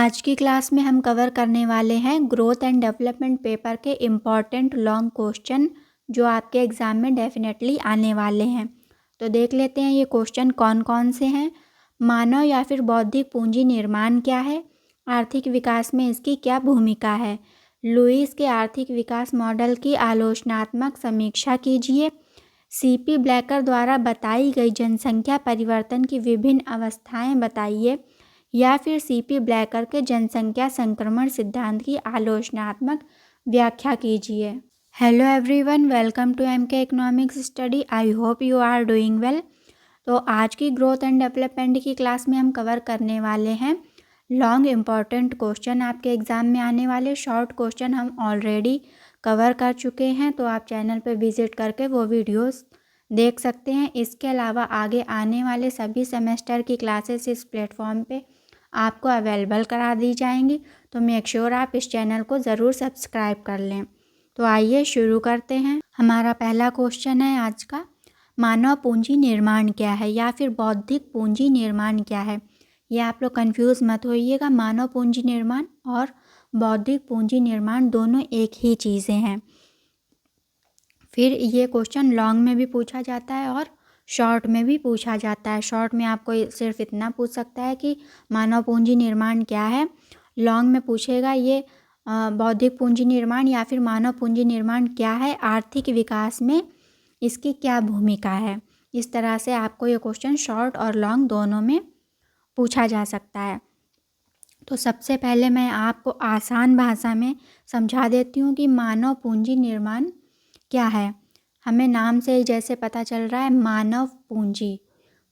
आज की क्लास में हम कवर करने वाले हैं ग्रोथ एंड डेवलपमेंट पेपर के इम्पॉर्टेंट लॉन्ग क्वेश्चन जो आपके एग्ज़ाम में डेफिनेटली आने वाले हैं। तो देख लेते हैं ये क्वेश्चन कौन कौन से हैं। मानव या फिर बौद्धिक पूंजी निर्माण क्या है? आर्थिक विकास में इसकी क्या भूमिका है? लुईस के आर्थिक विकास मॉडल की आलोचनात्मक समीक्षा कीजिए। सीपी ब्लैकर द्वारा बताई गई जनसंख्या परिवर्तन की विभिन्न अवस्थाएं बताइए। या फिर सीपी ब्लैकर के जनसंख्या संक्रमण सिद्धांत की आलोचनात्मक व्याख्या कीजिए। Hello everyone, welcome to MK economics study. I hope you are doing well. तो आज की ग्रोथ एंड डेवलपमेंट की क्लास में हम कवर करने वाले हैं लॉन्ग इम्पॉर्टेंट क्वेश्चन आपके एग्ज़ाम में आने वाले। शॉर्ट क्वेश्चन हम ऑलरेडी कवर कर चुके हैं, तो आप चैनल पर विजिट करके वो वीडियोस देख सकते हैं। इसके अलावा आगे आने वाले सभी सेमेस्टर की क्लासेस इस प्लेटफॉर्म पे आपको अवेलेबल करा दी जाएंगी, तो मेक श्योर आप इस चैनल को ज़रूर सब्सक्राइब कर लें। तो आइए शुरू करते हैं। हमारा पहला क्वेश्चन है आज का, मानव पूंजी निर्माण क्या है या फिर बौद्धिक पूंजी निर्माण क्या है? ये आप लोग कंफ्यूज मत होइएगा, मानव पूंजी निर्माण और बौद्धिक पूंजी निर्माण दोनों एक ही चीज़ें हैं। फिर ये क्वेश्चन लॉन्ग में भी पूछा जाता है और शॉर्ट में भी पूछा जाता है। शॉर्ट में आपको सिर्फ इतना पूछ सकता है कि मानव पूंजी निर्माण क्या है। लॉन्ग में पूछेगा ये बौद्धिक पूंजी निर्माण या फिर मानव पूंजी निर्माण क्या है, आर्थिक विकास में इसकी क्या भूमिका है। इस तरह से आपको ये क्वेश्चन शॉर्ट और लॉन्ग दोनों में पूछा जा सकता है। तो सबसे पहले मैं आपको आसान भाषा में समझा देती हूँ कि मानव पूंजी निर्माण क्या है। हमें नाम से जैसे पता चल रहा है, मानव पूंजी,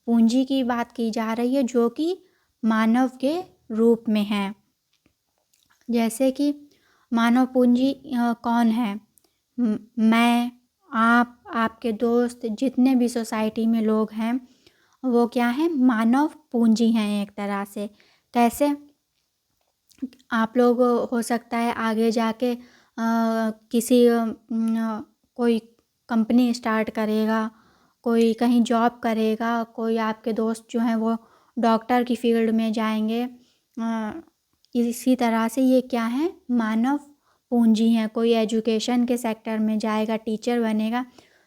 पूंजी की बात की जा रही है जो कि मानव के रूप में है। जैसे कि मानव पूंजी कौन है? मैं, आप, आपके दोस्त, जितने भी सोसाइटी में लोग हैं वो क्या है, मानव पूंजी हैं एक तरह से। कैसे? आप लोग हो सकता है आगे जाके किसी कोई कंपनी स्टार्ट करेगा, कोई कहीं जॉब करेगा, कोई आपके दोस्त जो हैं वो डॉक्टर की फील्ड में जाएंगे। इसी तरह से ये क्या है, मानव पूंजी हैं। कोई एजुकेशन के सेक्टर में जाएगा, टीचर बनेगा,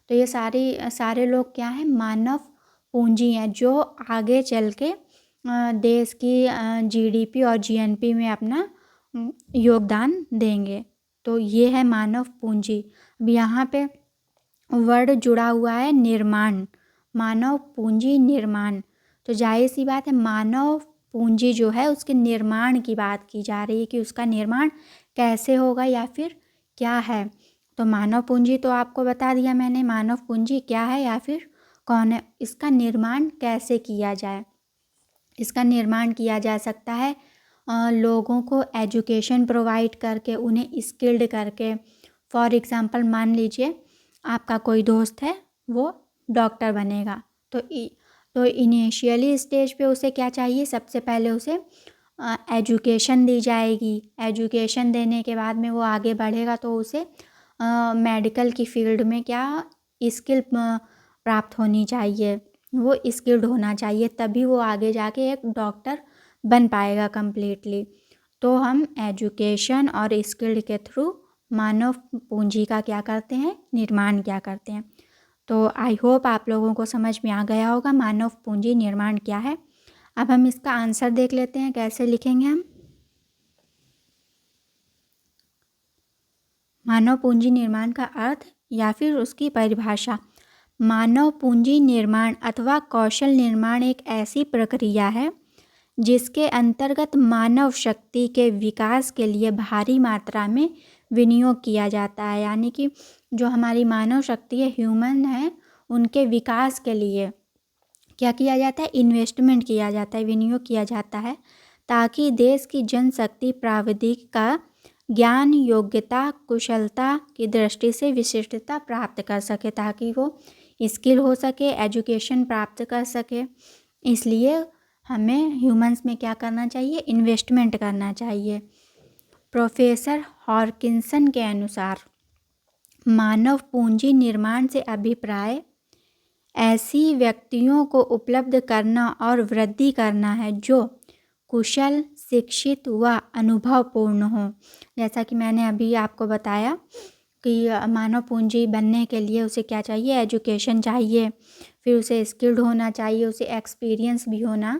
तो ये सारे लोग क्या हैं, मानव पूंजी हैं जो आगे चल के देश की जीडीपी और जीएनपी में अपना योगदान देंगे। तो ये है मानव पूंजी। अब यहाँ पे वर्ड जुड़ा हुआ है निर्माण, मानव पूंजी निर्माण। तो जाहिर सी बात है मानव पूंजी जो है उसके निर्माण की बात की जा रही है कि उसका निर्माण कैसे होगा या फिर क्या है। तो मानव पूंजी तो आपको बता दिया मैंने, मानव पूंजी क्या है या फिर कौन है, इसका निर्माण कैसे किया जाए। इसका निर्माण किया जा सकता है लोगों को एजुकेशन प्रोवाइड करके, उन्हें स्किल्ड करके। फॉर एग्ज़ाम्पल मान लीजिए आपका कोई दोस्त है वो डॉक्टर बनेगा, तो इनिशियली स्टेज पे उसे क्या चाहिए, सबसे पहले उसे एजुकेशन दी जाएगी। एजुकेशन देने के बाद में वो आगे बढ़ेगा तो उसे मेडिकल की फील्ड में क्या स्किल प्राप्त होनी चाहिए, वो स्किल्ड होना चाहिए, तभी वो आगे जाके एक डॉक्टर बन पाएगा कम्प्लीटली। तो हम एजुकेशन और स्किल्ड के थ्रू मानव पूंजी का क्या करते हैं, निर्माण क्या करते हैं। तो आई होप आप लोगों को समझ में आ गया होगा मानव पूंजी निर्माण क्या है। अब हम इसका आंसर देख लेते हैं, कैसे लिखेंगे हम। मानव पूंजी निर्माण का अर्थ या फिर उसकी परिभाषा। मानव पूंजी निर्माण अथवा कौशल निर्माण एक ऐसी प्रक्रिया है जिसके अंतर्गत मानव शक्ति के विकास के लिए भारी मात्रा में विनियोग किया जाता है। यानी कि जो हमारी मानव शक्ति है, ह्यूमन है, उनके विकास के लिए क्या किया जाता है, इन्वेस्टमेंट किया जाता है, विनियोग किया जाता है, ताकि देश की जनशक्ति प्राविधिक का ज्ञान, योग्यता, कुशलता की दृष्टि से विशिष्टता प्राप्त कर सके, ताकि वो स्किल हो सके, एजुकेशन प्राप्त कर सके। इसलिए हमें ह्यूमंस में क्या करना चाहिए, इन्वेस्टमेंट करना चाहिए। प्रोफेसर हॉरकिंसन के अनुसार मानव पूंजी निर्माण से अभिप्राय ऐसी व्यक्तियों को उपलब्ध करना और वृद्धि करना है जो कुशल, शिक्षित व अनुभवपूर्ण हो। जैसा कि मैंने अभी आपको बताया कि मानव पूंजी बनने के लिए उसे क्या चाहिए, एजुकेशन चाहिए, फिर उसे स्किल्ड होना चाहिए, उसे एक्सपीरियंस भी होना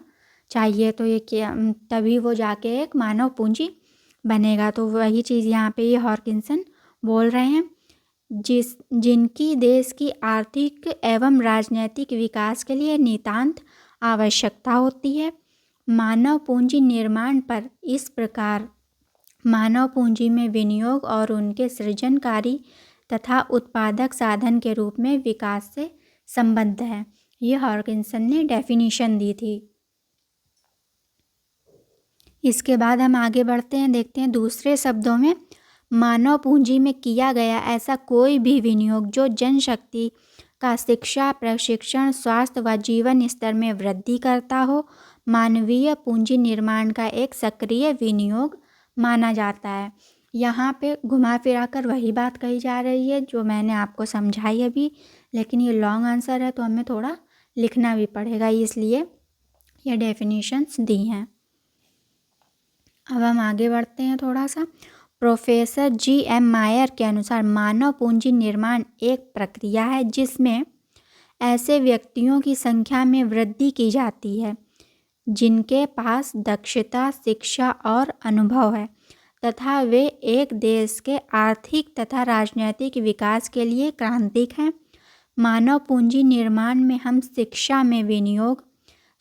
चाहिए। तो ये क्या, तभी वो जाके एक मानव पूंजी बनेगा। तो वही चीज़ यहाँ पे ये हॉर्किंसन बोल रहे हैं। जिनकी देश की आर्थिक एवं राजनैतिक विकास के लिए नितांत आवश्यकता होती है। मानव पूंजी निर्माण पर इस प्रकार मानव पूंजी में विनियोग और उनके सृजनकारी तथा उत्पादक साधन के रूप में विकास से संबद्ध है। ये हॉर्किंसन ने डेफिनेशन दी थी। इसके बाद हम आगे बढ़ते हैं, देखते हैं दूसरे शब्दों में मानव पूंजी में किया गया ऐसा कोई भी विनियोग जो जनशक्ति का शिक्षा, प्रशिक्षण, स्वास्थ्य व जीवन स्तर में वृद्धि करता हो, मानवीय पूंजी निर्माण का एक सक्रिय विनियोग माना जाता है। यहाँ पे घुमा फिरा कर वही बात कही जा रही है जो मैंने आपको समझाई अभी, लेकिन ये लॉन्ग आंसर है तो हमें थोड़ा लिखना भी पड़ेगा, इसलिए ये डेफिनेशंस दी हैं। अब हम आगे बढ़ते हैं थोड़ा सा। Professor G.M. मायर के अनुसार मानव पूंजी निर्माण एक प्रक्रिया है जिसमें ऐसे व्यक्तियों की संख्या में वृद्धि की जाती है जिनके पास दक्षता, शिक्षा और अनुभव है तथा वे एक देश के आर्थिक तथा राजनीतिक विकास के लिए क्रांतिक हैं। मानव पूंजी निर्माण में हम शिक्षा में विनियोग,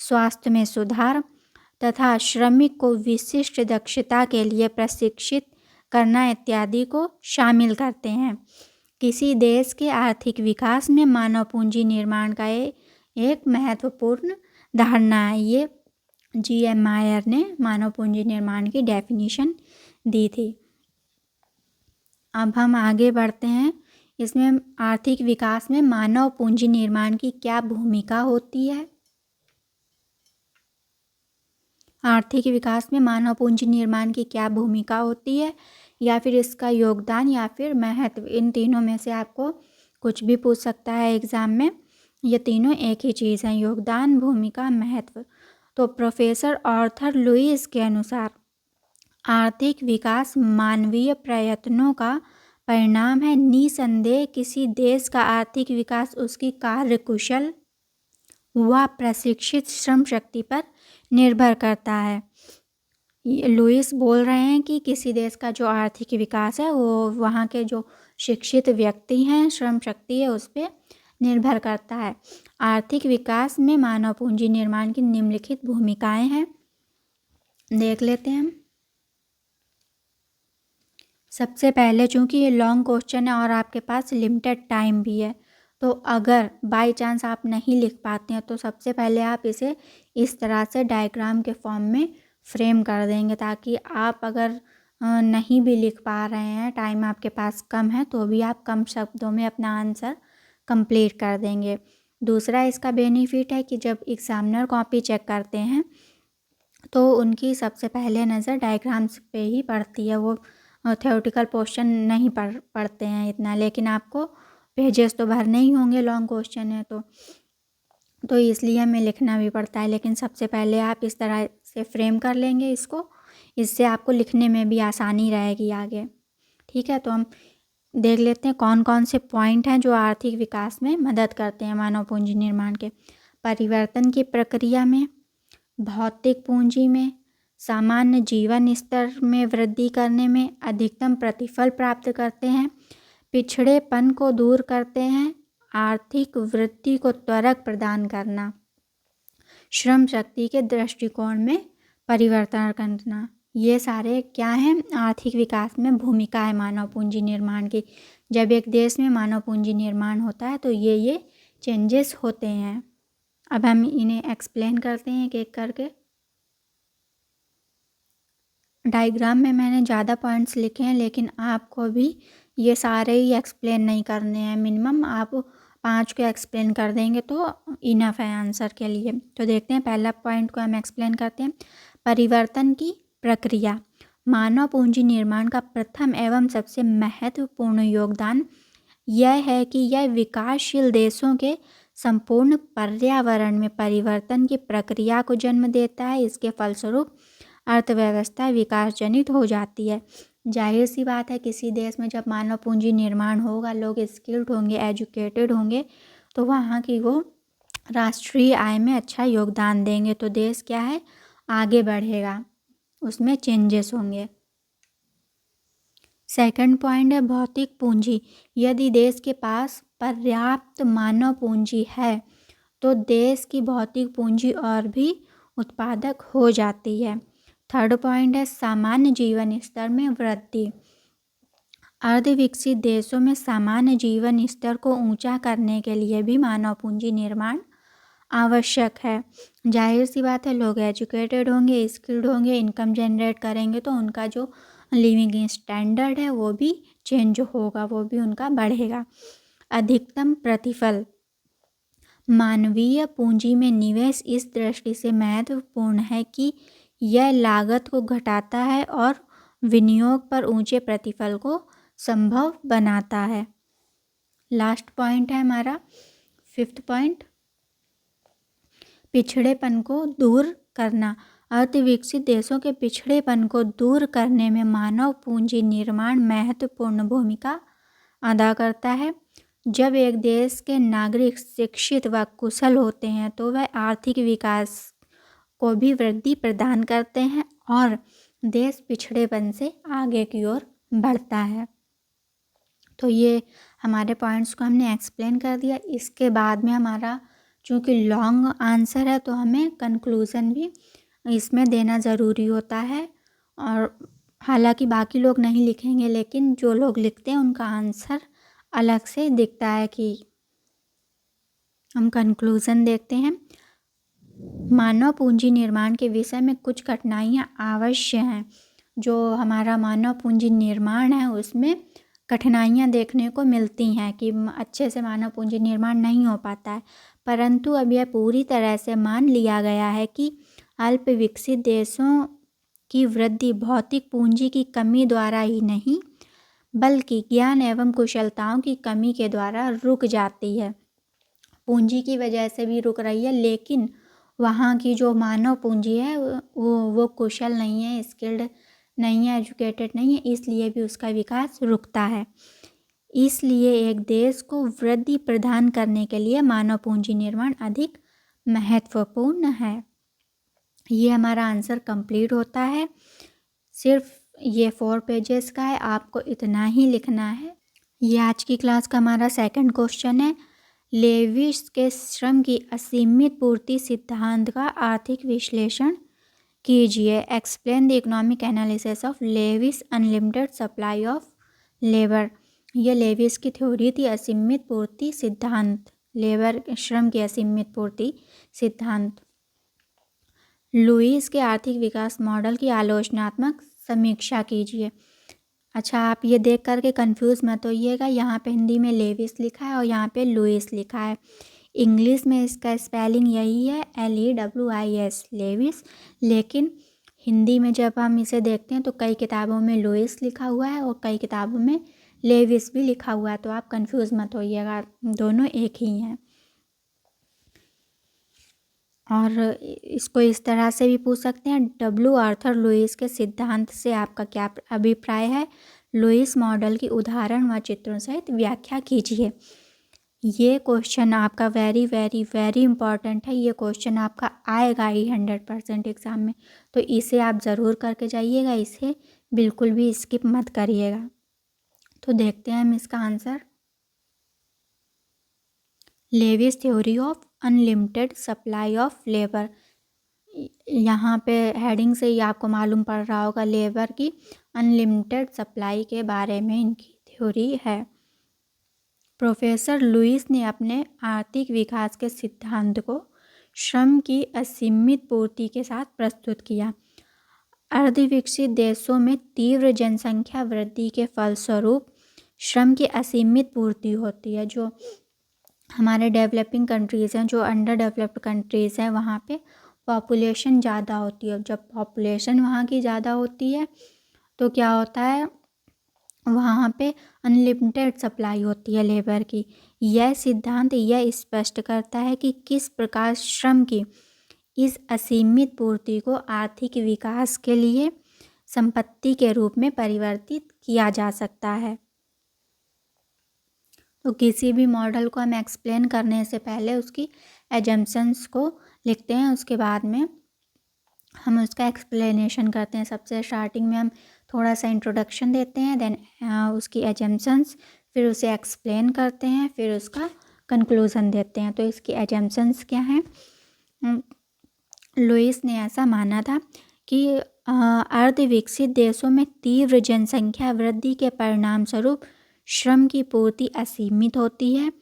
स्वास्थ्य में सुधार तथा श्रमिक को विशिष्ट दक्षता के लिए प्रशिक्षित करना इत्यादि को शामिल करते हैं। किसी देश के आर्थिक विकास में मानव पूंजी निर्माण का एक महत्वपूर्ण धारणा है। ये G.M. मायर ने मानव पूंजी निर्माण की डेफिनेशन दी थी। अब हम आगे बढ़ते हैं। इसमें आर्थिक विकास में मानव पूंजी निर्माण की क्या भूमिका होती है। आर्थिक विकास में मानव पूंजी निर्माण की क्या भूमिका होती है या फिर इसका योगदान या फिर महत्व, इन तीनों में से आपको कुछ भी पूछ सकता है एग्ज़ाम में। ये तीनों एक ही चीज़ हैं, योगदान, भूमिका, महत्व। तो प्रोफेसर आर्थर लुईस के अनुसार आर्थिक विकास मानवीय प्रयत्नों का परिणाम है। निसंदेह किसी देश का आर्थिक विकास उसकी कार्यकुशल व प्रशिक्षित श्रम शक्ति पर निर्भर करता है। लुईस बोल रहे हैं कि किसी देश का जो आर्थिक विकास है वो वहाँ के जो शिक्षित व्यक्ति हैं, श्रम शक्ति है, उस पर निर्भर करता है। आर्थिक विकास में मानव पूंजी निर्माण की निम्नलिखित भूमिकाएं हैं, देख लेते हैं हम। सबसे पहले, चूँकि ये लॉन्ग क्वेश्चन है और आपके पास लिमिटेड टाइम भी है, तो अगर बाय चांस आप नहीं लिख पाते हैं तो सबसे पहले आप इसे इस तरह से डायग्राम के फॉर्म में फ्रेम कर देंगे, ताकि आप अगर नहीं भी लिख पा रहे हैं, टाइम आपके पास कम है, तो भी आप कम शब्दों में अपना आंसर कंप्लीट कर देंगे। दूसरा इसका बेनिफिट है कि जब एग्जामिनर कॉपी चेक करते हैं तो उनकी सबसे पहले नज़र डायग्राम्स पे ही पड़ती है, वो थ्योरेटिकल पोर्शन नहीं पढ़ते हैं इतना, लेकिन आपको पेजेस तो भरने ही होंगे, लॉन्ग क्वेश्चन है तो इसलिए हमें लिखना भी पड़ता है। लेकिन सबसे पहले आप इस तरह से फ्रेम कर लेंगे इसको, इससे आपको लिखने में भी आसानी रहेगी आगे। ठीक है, तो हम देख लेते हैं कौन कौन से पॉइंट हैं जो आर्थिक विकास में मदद करते हैं मानव पूंजी निर्माण के। परिवर्तन की प्रक्रिया में, भौतिक पूंजी में, सामान्य जीवन स्तर में वृद्धि करने में, अधिकतम प्रतिफल प्राप्त करते हैं, पिछड़ेपन को दूर करते हैं, आर्थिक वृद्धि को त्वरक प्रदान करना, श्रम शक्ति के दृष्टिकोण में परिवर्तन करना। ये सारे क्या हैं, आर्थिक विकास में भूमिका है मानव पूंजी निर्माण की। जब एक देश में मानव पूंजी निर्माण होता है तो ये चेंजेस होते हैं। अब हम इन्हें एक्सप्लेन करते हैं एक एक करके। डायग्राम में मैंने ज़्यादा पॉइंट्स लिखे हैं, लेकिन आपको भी ये सारे ही एक्सप्लेन नहीं करने हैं, मिनिमम आप 5 को एक्सप्लेन कर देंगे तो इनफ है आंसर के लिए। तो देखते हैं, पहला पॉइंट को हम एक्सप्लेन करते हैं। परिवर्तन की प्रक्रिया। मानव पूंजी निर्माण का प्रथम एवं सबसे महत्वपूर्ण योगदान यह है कि यह विकासशील देशों के संपूर्ण पर्यावरण में परिवर्तन की प्रक्रिया को जन्म देता है। इसके फलस्वरूप अर्थव्यवस्था विकास जनित हो जाती है। जाहिर सी बात है, किसी देश में जब मानव पूंजी निर्माण होगा, लोग स्किल्ड होंगे, एजुकेटेड होंगे, तो वहाँ की वो राष्ट्रीय आय में अच्छा योगदान देंगे, तो देश क्या है, आगे बढ़ेगा, उसमें चेंजेस होंगे। सेकंड पॉइंट है भौतिक पूंजी। यदि देश के पास पर्याप्त मानव पूंजी है तो देश की भौतिक पूंजी और भी उत्पादक हो जाती है। थर्ड पॉइंट है सामान्य जीवन स्तर में वृद्धि। अर्धविकसित देशों में सामान्य जीवन स्तर को ऊंचा करने के लिए भी मानव पूंजी निर्माण आवश्यक है। जाहिर सी बात है, लोग एजुकेटेड होंगे, स्किल्ड होंगे, इनकम जनरेट करेंगे, तो उनका जो लिविंग स्टैंडर्ड है वो भी चेंज होगा, वो भी उनका बढ़ेगा। अधिकतम प्रतिफल। मानवीय पूंजी में निवेश इस दृष्टि से महत्वपूर्ण है कि यह लागत को घटाता है और विनियोग पर ऊंचे प्रतिफल को संभव बनाता है। लास्ट पॉइंट है हमारा फिफ्थ पॉइंट, पिछड़ेपन को दूर करना। अर्थविकसित देशों के पिछड़ेपन को दूर करने में मानव पूंजी निर्माण महत्वपूर्ण भूमिका अदा करता है। जब एक देश के नागरिक शिक्षित व कुशल होते हैं तो वह आर्थिक विकास को भी वृद्धि प्रदान करते हैं और देश पिछड़ेपन से आगे की ओर बढ़ता है। तो ये हमारे पॉइंट्स को हमने एक्सप्लेन कर दिया। इसके बाद में हमारा चूँकि लॉन्ग आंसर है तो हमें कंक्लूज़न भी इसमें देना ज़रूरी होता है, और हालांकि बाकी लोग नहीं लिखेंगे लेकिन जो लोग लिखते हैं उनका आंसर अलग से दिखता है। कि हम कंक्लूज़न देखते हैं। मानव पूंजी निर्माण के विषय में कुछ कठिनाइयाँ अवश्य हैं। जो हमारा मानव पूंजी निर्माण है उसमें कठिनाइयाँ देखने को मिलती हैं कि अच्छे से मानव पूंजी निर्माण नहीं हो पाता है, परंतु अब यह पूरी तरह से मान लिया गया है कि अल्प विकसित देशों की वृद्धि भौतिक पूंजी की कमी द्वारा ही नहीं बल्कि ज्ञान एवं कुशलताओं की कमी के द्वारा रुक जाती है। पूंजी की वजह से भी रुक रही है, लेकिन वहाँ की जो मानव पूंजी है वो कुशल नहीं है, स्किल्ड नहीं है, एजुकेटेड नहीं है, इसलिए भी उसका विकास रुकता है। इसलिए एक देश को वृद्धि प्रदान करने के लिए मानव पूंजी निर्माण अधिक महत्वपूर्ण है। ये हमारा आंसर कंप्लीट होता है। सिर्फ ये 4 पेजेस का है, आपको इतना ही लिखना है। ये आज की क्लास का हमारा सेकंड क्वेश्चन है। लेविस के श्रम की असीमित पूर्ति सिद्धांत का आर्थिक विश्लेषण कीजिए। Explain the economic analysis of Lewis unlimited supply of labour. ये लेविस की थ्योरी थी, असीमित पूर्ति सिद्धांत, लेबर श्रम की असीमित पूर्ति सिद्धांत। लुईस के आर्थिक विकास मॉडल की आलोचनात्मक समीक्षा कीजिए। अच्छा, आप ये देख करके कंफ्यूज मत होइएगा, यहाँ पे हिंदी में लेविस लिखा है और यहाँ पे लुईस लिखा है। इंग्लिश में इसका स्पेलिंग यही है LEWIS, लेविस, लेकिन हिंदी में जब हम इसे देखते हैं तो कई किताबों में लुईस लिखा हुआ है और कई किताबों में लेविस भी लिखा हुआ है, तो आप कंफ्यूज मत होइएगा, दोनों एक ही हैं। और इसको इस तरह से भी पूछ सकते हैं, W. आर्थर लुईस के सिद्धांत से आपका क्या अभिप्राय है? लुईस मॉडल की उदाहरण व चित्रों सहित व्याख्या कीजिए। ये क्वेश्चन आपका वेरी वेरी वेरी इंपॉर्टेंट है। ये क्वेश्चन आपका आएगा ही 100% एग्ज़ाम में, तो इसे आप ज़रूर करके जाइएगा, इसे बिल्कुल भी स्किप मत करिएगा। तो देखते हैं हम इसका answer. Lewis theory of unlimited supply of labour. यहाँ पे हेडिंग से ही आपको मालूम पड़ रहा होगा, लेबर की अनलिमिटेड सप्लाई के बारे में इनकी थ्योरी है। प्रोफेसर लुईस ने अपने आर्थिक विकास के सिद्धांत को श्रम की असीमित पूर्ति के साथ प्रस्तुत किया। अर्धविकसित देशों में तीव्र जनसंख्या वृद्धि के फलस्वरूप श्रम की असीमित पूर्ति होती है। जो हमारे डेवलपिंग कंट्रीज़ हैं, जो अंडर डेवलप्ड कंट्रीज़ हैं, वहाँ पे पॉपुलेशन ज़्यादा होती है। जब पॉपुलेशन वहाँ की ज़्यादा होती है तो क्या होता है, वहाँ पे अनलिमिटेड सप्लाई होती है लेबर की। यह सिद्धांत यह स्पष्ट करता है कि किस प्रकार श्रम की इस असीमित पूर्ति को आर्थिक विकास के लिए संपत्ति के रूप में परिवर्तित किया जा सकता है। तो किसी भी मॉडल को हम एक्सप्लेन करने से पहले उसकी एजम्पशंस को लिखते हैं, उसके बाद में हम उसका एक्सप्लेनेशन करते हैं। सबसे स्टार्टिंग में हम थोड़ा सा इंट्रोडक्शन देते हैं, देन उसकी एजम्पशंस, फिर उसे एक्सप्लेन करते हैं, फिर उसका कंक्लूज़न देते हैं। तो इसकी एजम्पशंस क्या हैं? लुईस ने ऐसा माना था कि अर्धविकसित देशों में तीव्र जनसंख्या वृद्धि के परिणाम स्वरूप श्रम की पूर्ति असीमित होती है।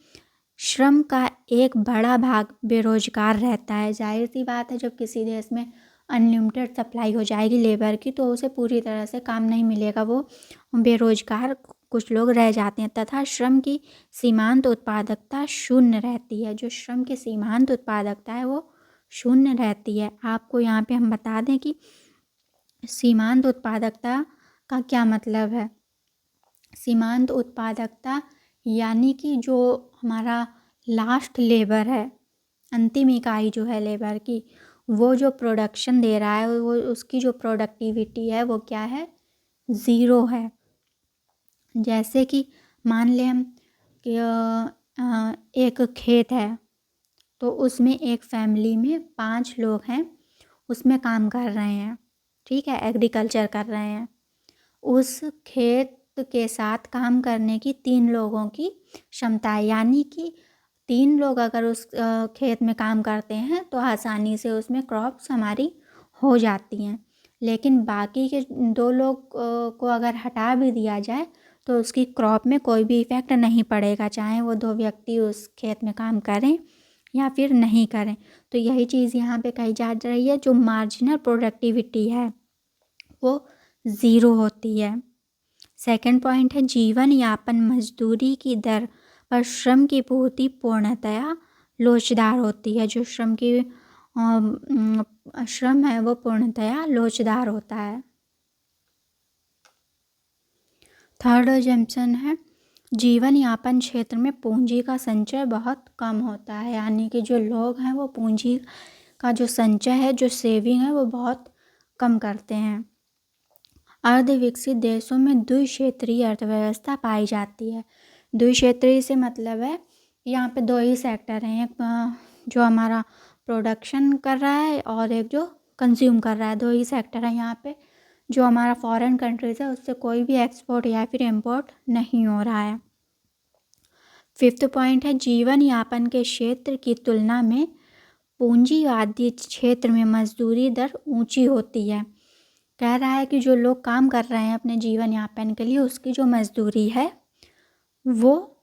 श्रम का एक बड़ा भाग बेरोजगार रहता है। जाहिर सी बात है, जब किसी देश में अनलिमिटेड सप्लाई हो जाएगी लेबर की तो उसे पूरी तरह से काम नहीं मिलेगा, वो बेरोजगार कुछ लोग रह जाते हैं। तथा श्रम की सीमांत उत्पादकता शून्य रहती है। जो श्रम की सीमांत उत्पादकता है वो शून्य रहती है। आपको यहाँ पे हम बता दें कि सीमांत उत्पादकता का क्या मतलब है। सीमांत उत्पादकता यानी कि जो हमारा लास्ट लेबर है, अंतिम इकाई जो है लेबर की, वो जो प्रोडक्शन दे रहा है वो उसकी जो प्रोडक्टिविटी है वो क्या है? ज़ीरो है। जैसे कि मान लें हम कि एक खेत है, तो उसमें एक फैमिली में 5 लोग हैं, उसमें काम कर रहे हैं, ठीक है, एग्रीकल्चर कर रहे हैं। उस खेत के साथ काम करने की 3 लोगों की क्षमता है, यानी कि 3 लोग अगर उस खेत में काम करते हैं तो आसानी से उसमें क्रॉप्स हमारी हो जाती हैं। लेकिन बाकी के 2 लोग को अगर हटा भी दिया जाए तो उसकी क्रॉप में कोई भी इफ़ेक्ट नहीं पड़ेगा, चाहे वो 2 व्यक्ति उस खेत में काम करें या फिर नहीं करें। तो यही चीज़ यहाँ पे कही जा रही है, जो मार्जिनल प्रोडक्टिविटी है वो ज़ीरो होती है। सेकंड पॉइंट है, जीवन यापन मजदूरी की दर पर श्रम की पूर्ति पूर्णतया लोचदार होती है। जो श्रम है वो पूर्णतया लोचदार होता है। थर्ड एजम्पशन है, जीवन यापन क्षेत्र में पूंजी का संचय बहुत कम होता है, यानी कि जो लोग हैं वो पूंजी का जो संचय है, जो सेविंग है, वो बहुत कम करते हैं। अर्धविकसित देशों में द्विक्षेत्रीय अर्थव्यवस्था पाई जाती है। द्विक्षेत्रीय से मतलब है यहाँ पे 2 ही सेक्टर हैं, एक जो हमारा प्रोडक्शन कर रहा है और एक जो कंज्यूम कर रहा है। 2 ही सेक्टर हैं यहाँ पे। जो हमारा फॉरेन कंट्रीज़ है उससे कोई भी एक्सपोर्ट या फिर इम्पोर्ट नहीं हो रहा है। फिफ्थ पॉइंट है, जीवन यापन के क्षेत्र की तुलना में पूंजीवादी क्षेत्र में मजदूरी दर ऊंची होती है। कह रहा है कि जो लोग काम कर रहे हैं अपने जीवन यापन के लिए, उसकी जो मजदूरी है वो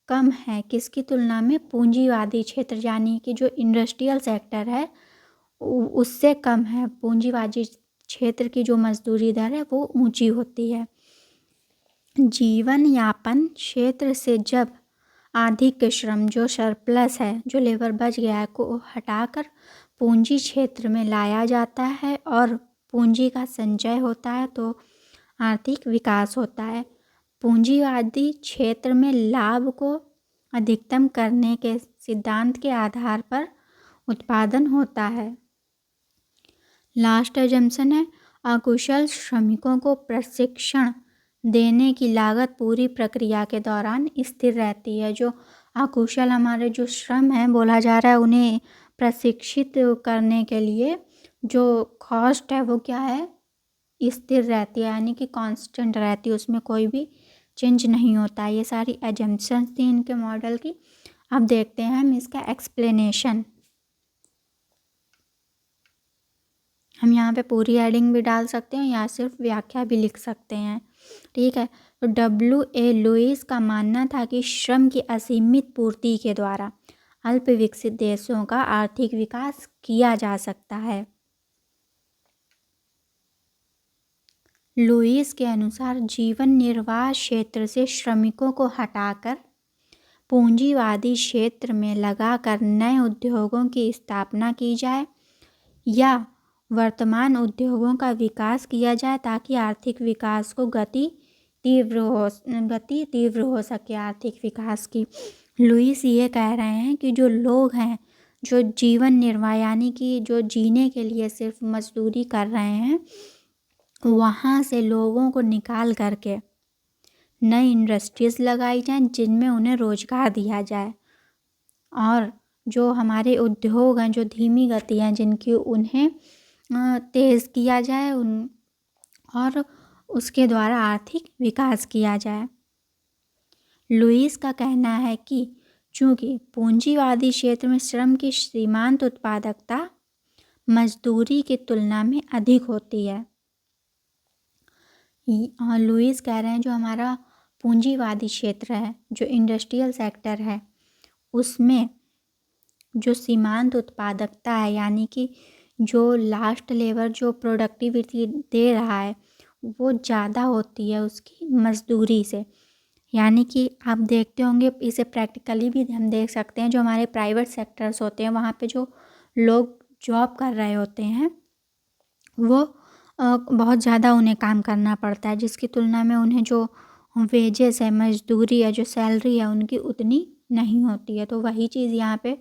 कम है, किसकी तुलना में? पूंजीवादी क्षेत्र, यानी कि जो इंडस्ट्रियल सेक्टर है उससे कम है। पूंजीवादी क्षेत्र की जो मजदूरी दर है वो ऊंची होती है। जीवन यापन क्षेत्र से जब अधिक श्रम, जो सरप्लस है, जो लेबर बच गया है, को हटाकर पूंजी क्षेत्र में लाया जाता है और पूंजी का संचय होता है तो आर्थिक विकास होता है। पूंजीवादी क्षेत्र में लाभ को अधिकतम करने के सिद्धांत के आधार पर उत्पादन होता है। लास्ट एजम्पशन है, अकुशल श्रमिकों को प्रशिक्षण देने की लागत पूरी प्रक्रिया के दौरान स्थिर रहती है। जो अकुशल हमारे जो श्रम है बोला जा रहा है, उन्हें प्रशिक्षित करने के लिए जो कॉस्ट है वो क्या है? स्थिर रहती है, यानी कि कांस्टेंट रहती है, उसमें कोई भी चेंज नहीं होता है। ये सारी एजम्पशंस थी इनके मॉडल की। अब देखते हैं हम इसका एक्सप्लेनेशन। हम यहाँ पे पूरी हेडिंग भी डाल सकते हैं या सिर्फ व्याख्या भी लिख सकते हैं, ठीक है। तो W.A. लुईस का मानना था कि श्रम की असीमित पूर्ति के द्वारा अल्प विकसित देशों का आर्थिक विकास किया जा सकता है। लुईस के अनुसार जीवन निर्वाह क्षेत्र से श्रमिकों को हटाकर पूंजीवादी क्षेत्र में लगाकर नए उद्योगों की स्थापना की जाए या वर्तमान उद्योगों का विकास किया जाए ताकि आर्थिक विकास को गति तीव्र हो सके आर्थिक विकास की। लुईस ये कह रहे हैं कि जो लोग हैं, जो जीवन निर्वाह यानी कि जो जीने के लिए सिर्फ मजदूरी कर रहे हैं, वहाँ से लोगों को निकाल करके नई इंडस्ट्रीज़ लगाई जाएं जिनमें उन्हें रोज़गार दिया जाए। और जो हमारे उद्योग हैं, जो धीमी गति हैं जिनकी, उन्हें तेज़ किया जाए और उसके द्वारा आर्थिक विकास किया जाए। लुईस का कहना है कि चूँकि पूंजीवादी क्षेत्र में श्रम की सीमांत उत्पादकता मजदूरी की तुलना में अधिक होती है। लुईस कह रहे हैं जो हमारा पूंजीवादी क्षेत्र है, जो इंडस्ट्रियल सेक्टर है, उसमें जो सीमांत उत्पादकता है यानी कि जो लास्ट लेबर जो प्रोडक्टिविटी दे रहा है वो ज़्यादा होती है उसकी मजदूरी से। यानी कि आप देखते होंगे, इसे प्रैक्टिकली भी हम देख सकते हैं, जो हमारे प्राइवेट सेक्टर्स होते हैं वहाँ पे जो लोग जॉब कर रहे होते हैं वो बहुत ज़्यादा उन्हें काम करना पड़ता है, जिसकी तुलना में उन्हें जो वेजेस है, मजदूरी है, जो सैलरी है उनकी उतनी नहीं होती है। तो वही चीज़ यहाँ पे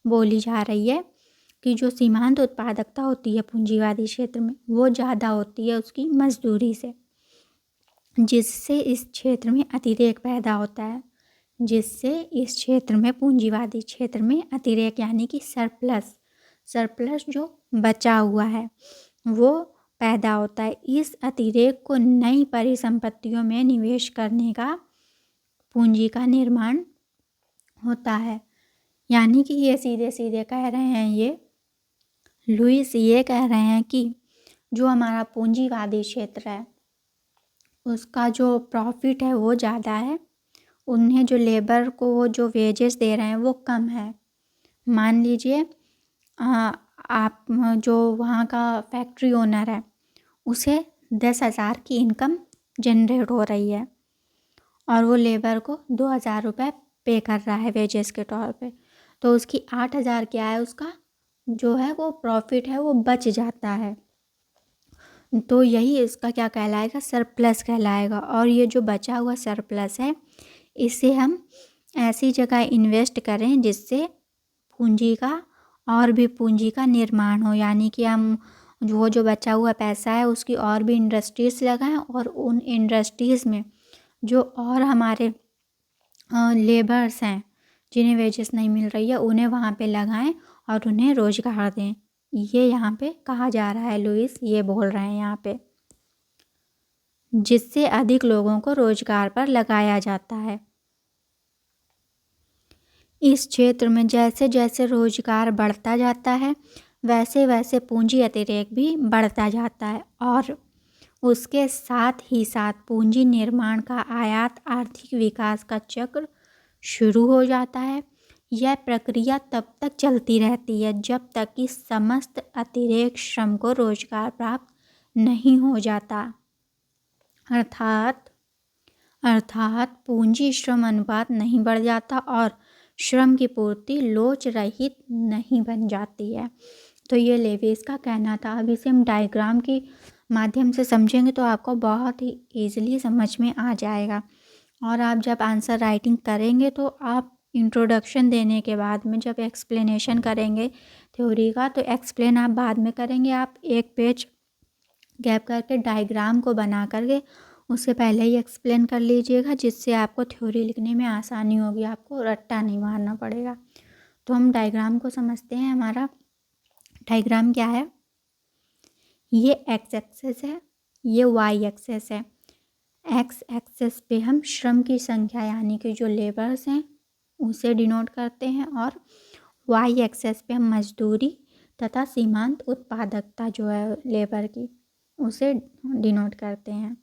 बोली जा रही है कि जो सीमांत उत्पादकता होती है पूंजीवादी क्षेत्र में वो ज़्यादा होती है उसकी मजदूरी से, जिससे इस क्षेत्र में अतिरेक पैदा होता है, जिससे इस क्षेत्र में पूंजीवादी क्षेत्र में अतिरेक यानी कि सरप्लस जो बचा हुआ है वो पैदा होता है। इस अतिरेक को नई परिसंपत्तियों में निवेश करने का पूंजी का निर्माण होता है। यानी कि ये सीधे सीधे कह रहे हैं, ये लुईस ये कह रहे हैं कि जो हमारा पूंजीवादी क्षेत्र है उसका जो प्रॉफिट है वो ज़्यादा है, उन्हें जो लेबर को वो जो वेजेस दे रहे हैं वो कम है। मान लीजिए आप जो वहाँ का फैक्ट्री ओनर है उसे 10,000 की इनकम जनरेट हो रही है और वो लेबर को 2,000 रुपये पे कर रहा है वेजेस के तौर पे, तो उसकी 8,000 क्या है, उसका जो है वो प्रॉफिट है वो बच जाता है। तो यही इसका क्या कहलाएगा, सरप्लस कहलाएगा। और ये जो बचा हुआ सरप्लस है इसे हम ऐसी जगह इन्वेस्ट करें जिससे पूंजी का और भी पूंजी का निर्माण हो, यानी कि हम वो जो बचा हुआ पैसा है उसकी और भी इंडस्ट्रीज़ लगाएं और उन इंडस्ट्रीज़ में जो और हमारे लेबर्स हैं जिन्हें वेजेस नहीं मिल रही है उन्हें वहाँ पे लगाएं और उन्हें रोज़गार दें। ये यहाँ पे कहा जा रहा है, लुईस ये बोल रहे हैं यहाँ पे, जिससे अधिक लोगों को रोज़गार पर लगाया जाता है। इस क्षेत्र में जैसे जैसे रोज़गार बढ़ता जाता है वैसे वैसे पूंजी अतिरेक भी बढ़ता जाता है और उसके साथ ही साथ पूंजी निर्माण का आयात आर्थिक विकास का चक्र शुरू हो जाता है। यह प्रक्रिया तब तक चलती रहती है जब तक कि समस्त अतिरेक श्रम को रोज़गार प्राप्त नहीं हो जाता, अर्थात पूंजी श्रम अनुपात नहीं बढ़ जाता और श्रम की पूर्ति लोच रहित नहीं बन जाती है। तो ये लेविस का कहना था। अब इसे हम डायग्राम के माध्यम से समझेंगे तो आपको बहुत ही ईजिली समझ में आ जाएगा। और आप जब आंसर राइटिंग करेंगे तो आप इंट्रोडक्शन देने के बाद में जब एक्सप्लेनेशन करेंगे थ्योरी का तो एक्सप्लेन आप बाद में करेंगे। आप एक पेज गैप करके डायग्राम को बना करके उससे पहले ही एक्सप्लेन कर लीजिएगा, जिससे आपको थ्योरी लिखने में आसानी होगी, आपको रट्टा नहीं मारना पड़ेगा। तो हम डायग्राम को समझते हैं। हमारा डायग्राम क्या है, ये एक्स एक्सेस है, ये वाई एक्सेस है। एक्स एक्सेस पे हम श्रम की संख्या यानी कि जो लेबर्स हैं उसे डिनोट करते हैं और वाई एक्सेस पे हम मजदूरी तथा सीमांत उत्पादकता जो है लेबर की उसे डिनोट करते हैं।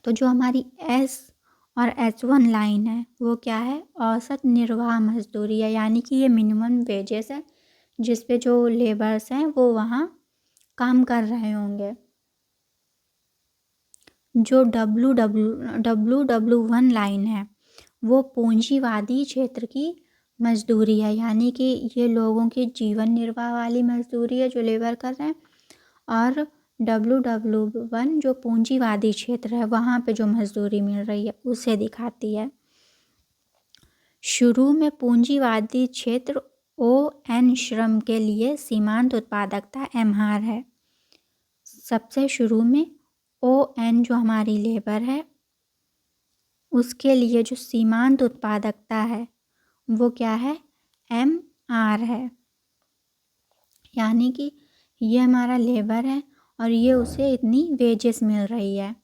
तो जो हमारी एस और H1 लाइन है वो क्या है, औसत निर्वाह मजदूरी है, यानी कि ये मिनिमम वेजेस है जिस पे जो लेबर्स हैं वो वहाँ काम कर रहे होंगे। जो W1 लाइन है वो पूंजीवादी क्षेत्र की मजदूरी है, यानी कि ये लोगों की जीवन निर्वाह वाली मजदूरी है जो लेबर कर रहे हैं। और W1 जो पूंजीवादी क्षेत्र है वहाँ पे जो मजदूरी मिल रही है उसे दिखाती है। शुरू में पूंजीवादी क्षेत्र ON श्रम के लिए सीमांत उत्पादकता MR है। सबसे शुरू में ON जो हमारी लेबर है उसके लिए जो सीमांत उत्पादकता है वो क्या है, MR है। यानी कि ये हमारा लेबर है और ये उसे इतनी वेजेस मिल रही है,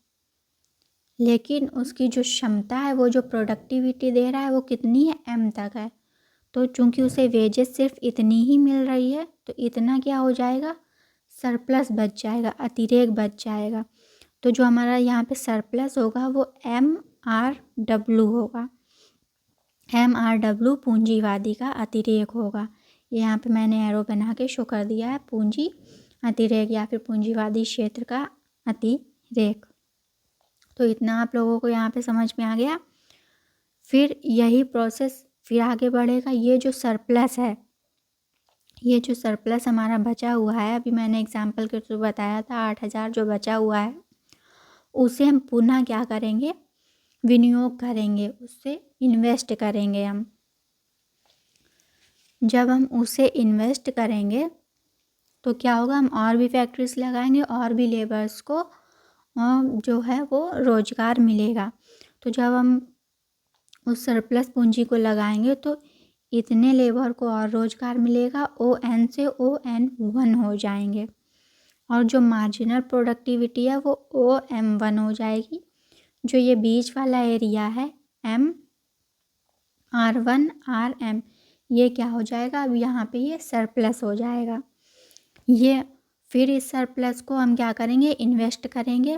लेकिन उसकी जो क्षमता है वो जो प्रोडक्टिविटी दे रहा है वो कितनी है, M तक है। तो चूंकि उसे वेजेस सिर्फ इतनी ही मिल रही है तो इतना क्या हो जाएगा, सरप्लस बच जाएगा, अतिरेक बच जाएगा। तो जो हमारा यहाँ पे सरप्लस होगा वो MRW होगा। MRW पूंजीवादी का अतिरेक होगा। यहाँ पे मैंने एरो बना के शो कर दिया है, पूंजी अतिरेक या फिर पूंजीवादी क्षेत्र का अतिरेक। तो इतना आप लोगों को यहाँ पे समझ में आ गया। फिर यही प्रोसेस फिर आगे बढ़ेगा। ये जो सरप्लस है, ये जो सरप्लस हमारा बचा हुआ है, अभी मैंने एग्जाम्पल के थ्रू बताया था 8,000 जो बचा हुआ है उसे हम पुनः क्या करेंगे, विनियोग करेंगे, उससे इन्वेस्ट करेंगे हम। जब हम उसे इन्वेस्ट करेंगे तो क्या होगा, हम और भी फैक्ट्रीज लगाएंगे और भी लेबर्स को जो है वो रोजगार मिलेगा। तो जब हम उस सरप्लस पूंजी को लगाएंगे तो इतने लेबर को और रोजगार मिलेगा, ON से ON1 हो जाएंगे और जो मार्जिनल प्रोडक्टिविटी है वो OM1 हो जाएगी। जो ये बीच वाला एरिया है MR1 RM, ये क्या हो जाएगा, अब यहाँ पे ये सरप्लस हो जाएगा। ये फिर इस सरप्लस को हम क्या करेंगे, इन्वेस्ट करेंगे,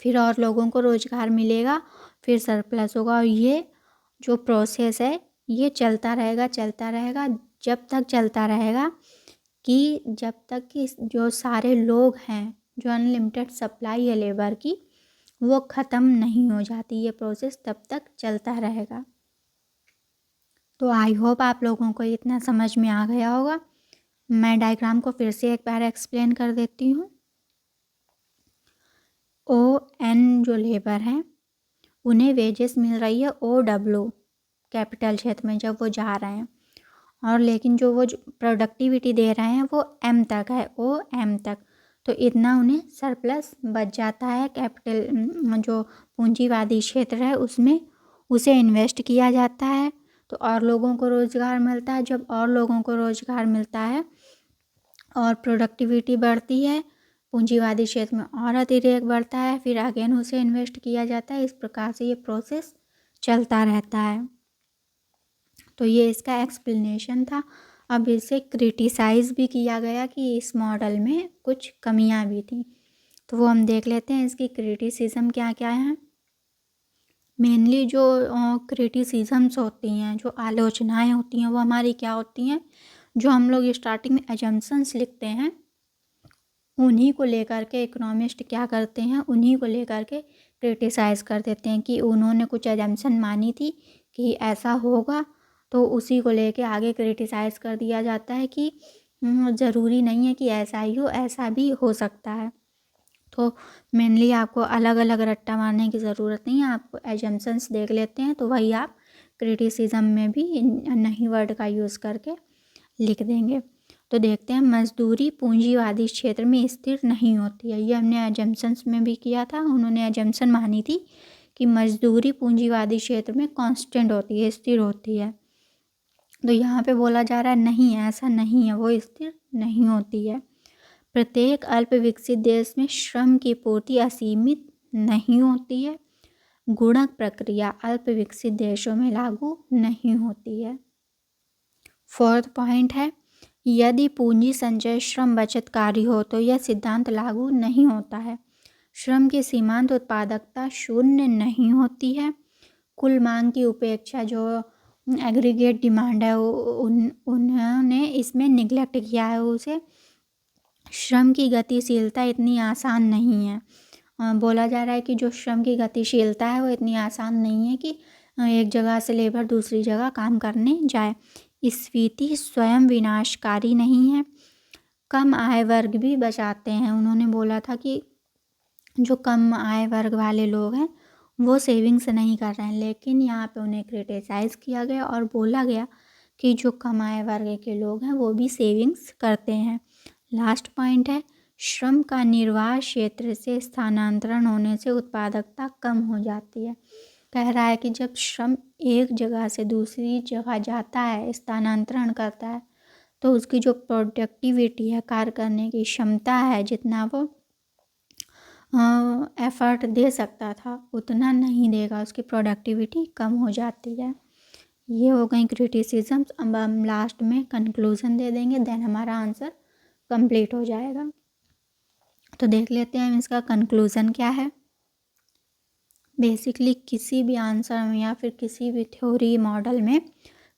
फिर और लोगों को रोजगार मिलेगा, फिर सरप्लस होगा। और ये जो प्रोसेस है ये चलता रहेगा जब तक चलता रहेगा कि जब तक कि जो सारे लोग हैं, जो अनलिमिटेड सप्लाई है लेबर की, वो ख़त्म नहीं हो जाती। ये प्रोसेस तब तक चलता रहेगा। तो आई होप आप लोगों को इतना समझ में आ गया होगा। मैं डायग्राम को फिर से एक बार एक्सप्लेन कर देती हूँ। ON जो लेबर हैं उन्हें वेजेस मिल रही है OW कैपिटल क्षेत्र में जब वो जा रहे हैं, और लेकिन जो वो प्रोडक्टिविटी दे रहे हैं वो M तक है, OM तक। तो इतना उन्हें सरप्लस बच जाता है। कैपिटल जो पूंजीवादी क्षेत्र है उसमें उसे इन्वेस्ट किया जाता है तो और लोगों को रोज़गार मिलता है। जब और लोगों को रोज़गार मिलता है और प्रोडक्टिविटी बढ़ती है, पूंजीवादी क्षेत्र में और अतिरेक बढ़ता है, फिर अगेन उसे इन्वेस्ट किया जाता है। इस प्रकार से ये प्रोसेस चलता रहता है। तो ये इसका एक्सप्लेनेशन था। अब इसे क्रिटिसाइज़ भी किया गया कि इस मॉडल में कुछ कमियां भी थी, तो वो हम देख लेते हैं। इसकी क्रिटिसिज्म क्या क्या है। मेनली जो क्रिटिसिज्म्स होती हैं, जो आलोचनाएं होती हैं, वो हमारी क्या होती हैं, जो हम लोग स्टार्टिंग में एजम्पशंस लिखते हैं उन्हीं को लेकर के इकोनॉमिस्ट क्या करते हैं, उन्हीं को लेकर के क्रिटिसाइज़ कर देते हैं कि उन्होंने कुछ एजम्पशन मानी थी कि ऐसा होगा, तो उसी को लेके आगे क्रिटिसाइज़ कर दिया जाता है कि ज़रूरी नहीं है कि ऐसा ही हो, ऐसा भी हो सकता है। तो मेनली आपको अलग अलग रट्टा मारने की ज़रूरत नहीं है, आप एजम्पशंस देख लेते हैं तो वही आप क्रिटिसिज्म में भी नहीं वर्ड का यूज़ करके लिख देंगे। तो देखते हैं, मजदूरी पूंजीवादी क्षेत्र में स्थिर नहीं होती है। ये हमने एजम्पशंस में भी किया था। उन्होंने एजम्पशन मानी थी कि मजदूरी पूंजीवादी क्षेत्र में कांस्टेंट होती है, स्थिर होती है। तो यहाँ पे बोला जा रहा है नहीं, ऐसा नहीं है, वो स्थिर नहीं होती है। प्रत्येक अल्प विकसित देश में श्रम की पूर्ति असीमित नहीं होती है। गुणक प्रक्रिया अल्प विकसित देशों में लागू नहीं होती है। फोर्थ पॉइंट है, यदि पूंजी संचय श्रम बचतकारी हो तो यह सिद्धांत लागू नहीं होता है। श्रम की सीमांत उत्पादकता शून्य नहीं होती है। कुल मांग की उपेक्षा जो एग्रीगेट डिमांड है उन्होंने इसमें निगलेक्ट किया है उसे। श्रम की गतिशीलता इतनी आसान नहीं है। बोला जा रहा है कि जो श्रम की गतिशीलता है वो इतनी आसान नहीं है कि एक जगह से लेबर दूसरी जगह काम करने जाए। स्फीति स्वयं विनाशकारी नहीं है। कम आय वर्ग भी बचाते हैं। उन्होंने बोला था कि जो कम आय वर्ग वाले लोग हैं वो सेविंग्स नहीं कर रहे हैं, लेकिन यहाँ पे उन्हें क्रिटिसाइज़ किया गया और बोला गया कि जो कम आय वर्ग के लोग हैं वो भी सेविंग्स करते हैं। लास्ट पॉइंट है, श्रम का निर्वाह क्षेत्र से स्थानांतरण होने से उत्पादकता कम हो जाती है। कह रहा है कि जब श्रम एक जगह से दूसरी जगह जाता है, स्थानांतरण करता है, तो उसकी जो प्रोडक्टिविटी है, कार्य करने की क्षमता है, जितना वो एफर्ट दे सकता था उतना नहीं देगा, उसकी प्रोडक्टिविटी कम हो जाती है। ये हो गई क्रिटिसिज्म्स। अब हम लास्ट में कंक्लूजन दे देंगे, देन हमारा आंसर कंप्लीट हो जाएगा। तो देख लेते हैं इसका कंक्लूजन क्या है। बेसिकली किसी भी आंसर में या फिर किसी भी थ्योरी मॉडल में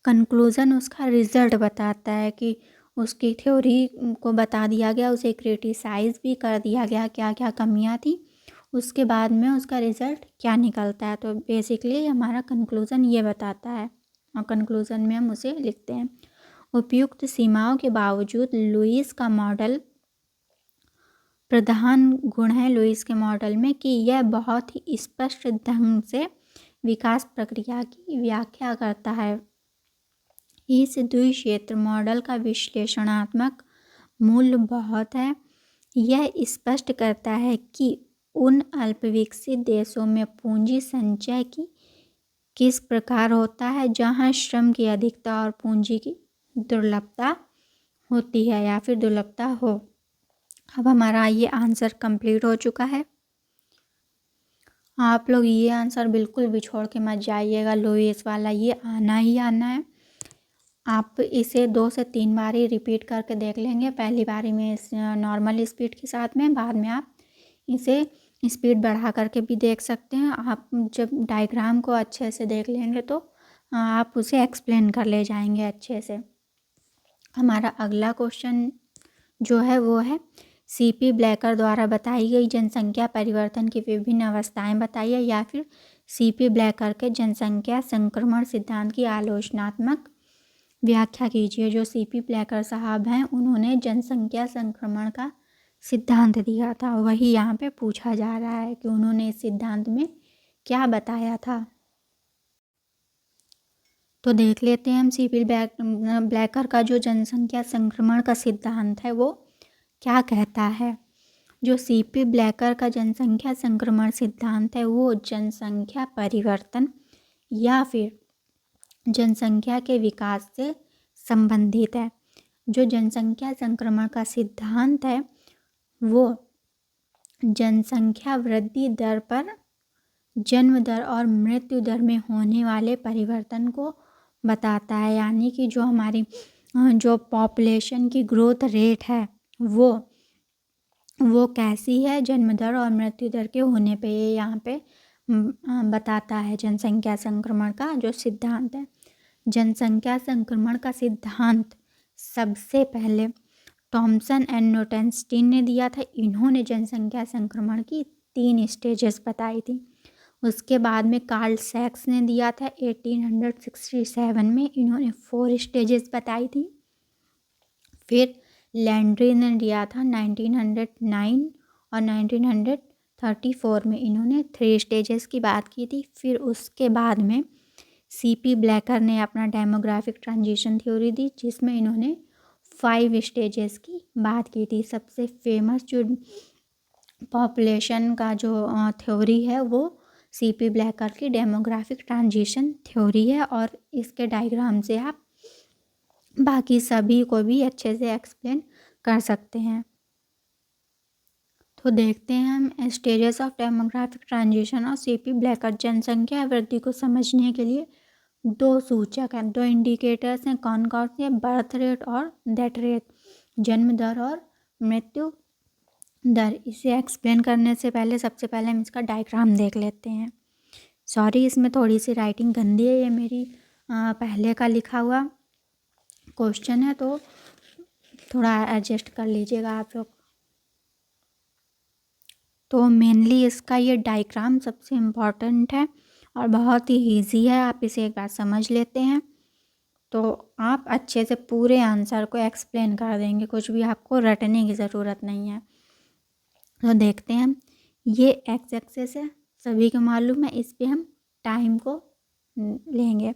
कंक्लूजन उसका रिजल्ट बताता है कि उसकी थ्योरी को बता दिया गया, उसे क्रिटिसाइज़ भी कर दिया गया क्या क्या कमियां थी, उसके बाद में उसका रिज़ल्ट क्या निकलता है। तो बेसिकली हमारा कंक्लूज़न ये बताता है और कंक्लूज़न में हम उसे लिखते हैं। उपयुक्त सीमाओं के बावजूद लुईस का मॉडल, प्रधान गुण है लुईस के मॉडल में कि यह बहुत ही स्पष्ट ढंग से विकास प्रक्रिया की व्याख्या करता है। इस द्विक्षेत्र मॉडल का विश्लेषणात्मक मूल्य बहुत है। यह स्पष्ट करता है कि उन अल्पविकसित देशों में पूंजी संचय की किस प्रकार होता है जहां श्रम की अधिकता और पूंजी की दुर्लभता होती है या फिर दुर्लभता हो। अब हमारा ये आंसर कंप्लीट हो चुका है। आप लोग ये आंसर बिल्कुल भी छोड़ के मत जाइएगा, लुईस वाला ये आना ही आना है। आप इसे 2 से 3 बार ही रिपीट करके देख लेंगे। पहली बारी में नॉर्मल स्पीड के साथ में, बाद में आप इसे स्पीड बढ़ा करके भी देख सकते हैं। आप जब डायग्राम को अच्छे से देख लेंगे तो आप उसे एक्सप्लेन कर ले जाएंगे अच्छे से। हमारा अगला क्वेश्चन जो है वो है, सीपी ब्लैकर द्वारा बताई गई जनसंख्या परिवर्तन की विभिन्न अवस्थाएं बताइए, या फिर सीपी ब्लैकर के जनसंख्या संक्रमण सिद्धांत की आलोचनात्मक व्याख्या कीजिए। जो सीपी ब्लैकर साहब हैं उन्होंने जनसंख्या संक्रमण का सिद्धांत दिया था, वही यहाँ पे पूछा जा रहा है कि उन्होंने इस सिद्धांत में क्या बताया था। तो देख लेते हैं हम सीपी ब्लैकर का जो जनसंख्या संक्रमण का सिद्धांत है वो क्या कहता है। जो सीपी ब्लैकर का जनसंख्या संक्रमण सिद्धांत है वो जनसंख्या परिवर्तन या फिर जनसंख्या के विकास से संबंधित है। जो जनसंख्या संक्रमण का सिद्धांत है वो जनसंख्या वृद्धि दर पर जन्म दर और मृत्यु दर में होने वाले परिवर्तन को बताता है। यानी कि जो हमारी जो पॉपुलेशन की ग्रोथ रेट है वो कैसी है जन्म दर और मृत्यु दर के होने पे, ये यहाँ पे बताता है जनसंख्या संक्रमण का जो सिद्धांत है। जनसंख्या संक्रमण का सिद्धांत सबसे पहले थॉमसन एंड नोटेनस्टीन ने दिया था। इन्होंने जनसंख्या संक्रमण की 3 स्टेजेस बताई थी। उसके बाद में कार्ल सैक्स ने दिया था 1867 में, इन्होंने 4 स्टेजेस बताई थी। फिर लैंड्री ने दिया था 1909 और 1934 में, इन्होंने 3 स्टेजेस की बात की थी। फिर उसके बाद में सीपी ब्लैकर ने अपना डेमोग्राफिक ट्रांजिशन थ्योरी दी जिसमें इन्होंने 5 स्टेजेस की बात की थी। सबसे फेमस जो पॉपुलेशन का जो थ्योरी है वो सीपी ब्लैकर की डेमोग्राफिक ट्रांजिशन थ्योरी है, और इसके डायग्राम से आप बाकी सभी को भी अच्छे से एक्सप्लेन कर सकते हैं। तो देखते हैं हम स्टेजेस ऑफ डेमोग्राफिक ट्रांजिशन और सीपी ब्लैकर। जनसंख्या वृद्धि को समझने के लिए 2 सूचक हैं, 2 इंडिकेटर्स हैं। कौन कौन से? बर्थ रेट और डेथ रेट, जन्म दर और मृत्यु दर। इसे एक्सप्लेन करने से पहले सबसे पहले हम इसका डायग्राम देख लेते हैं। सॉरी, इसमें थोड़ी सी राइटिंग गंदी है, ये मेरी पहले का लिखा हुआ क्वेश्चन है तो थोड़ा एडजस्ट कर लीजिएगा आप लोग। तो मेनली इसका ये डायग्राम सबसे इम्पॉर्टेंट है और बहुत ही ईजी है। आप इसे एक बार समझ लेते हैं तो आप अच्छे से पूरे आंसर को एक्सप्लेन कर देंगे, कुछ भी आपको रटने की ज़रूरत नहीं है। तो देखते हैं हम, ये एक्स एक्सेस है, सभी को मालूम है, इस पे हम टाइम को लेंगे।